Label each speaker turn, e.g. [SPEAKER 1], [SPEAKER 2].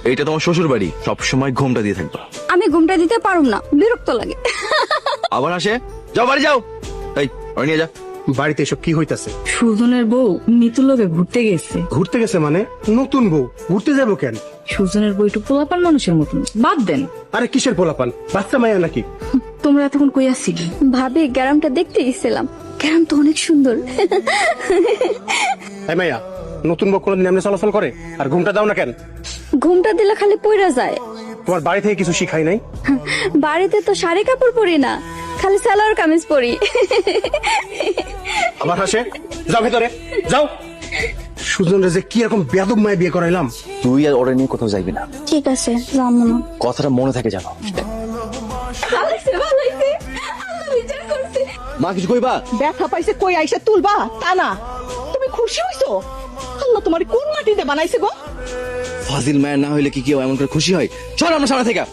[SPEAKER 1] এইটা তোমার শ্বশুর বাড়ি, সবসময় ঘুমটা দিয়ে থাকবা।
[SPEAKER 2] আমি ঘুমটা দিতে পারুম না, বিরক্ত লাগে।
[SPEAKER 1] আবার আসে, যাও বাড়ি যাও। এই ওরে নিয়ে যা।
[SPEAKER 3] বাড়িতে এসব কি হইতাছে?
[SPEAKER 4] সুজনের বউ নিতুর লগে ঘুরতে গেছে।
[SPEAKER 3] ঘুরতে গেছে মানে? নতুন বউ ঘুরতে যাবো কেন?
[SPEAKER 4] সুজনের বউ একটু পোলাপান মানুষের মতন, বাদ দেন।
[SPEAKER 3] আরে কিসের পোলাপান, বাচ্চা মাইয়া নাকি?
[SPEAKER 4] তোমরা এতক্ষণ কই আসছিলে?
[SPEAKER 2] ভাবি গ্রামটা দেখতে গেছিলাম, গ্রাম তো অনেক সুন্দর।
[SPEAKER 3] এই মাইয়া, নতুন বউ কোনোদিন এমনি চলাচল করে? আর ঘুমটা দাও না কেন?
[SPEAKER 2] ঘুমটা দিলে খালি পইরা যায়।
[SPEAKER 3] তোমার বাড়ি থেকে কিছু শিখাই নাই?
[SPEAKER 2] বাড়িতে তো শাড়ি কাপড় পরি না, খালি সালোয়ার কামিজ পরি।
[SPEAKER 3] আবার হাসে, যাও ভেতরে যাও। সুজনরে যে কি রকম বেয়াদব মায় বিয়ে করাইলাম।
[SPEAKER 1] তুই আর ওরে নিয়ে কোথাও যাইবি না,
[SPEAKER 2] ঠিক আছে, যাবো না।
[SPEAKER 1] কথাটা মনে থাকে জানো।
[SPEAKER 2] ভালোইছে, ভালোইছে, আল্লাহ বিচার করছে।
[SPEAKER 1] মা কিছু কইবা?
[SPEAKER 5] ব্যথা পাইছে কই আইসা তুলবা তা না, তুমি খুশি হইছো? আল্লাহ তোমার কোন মাটিতে বানাইছে গো?
[SPEAKER 1] ফাজিল মায়ের না হইলে কি কেউ এমন করে খুশি হয়? চল আমার সামনে থেকে।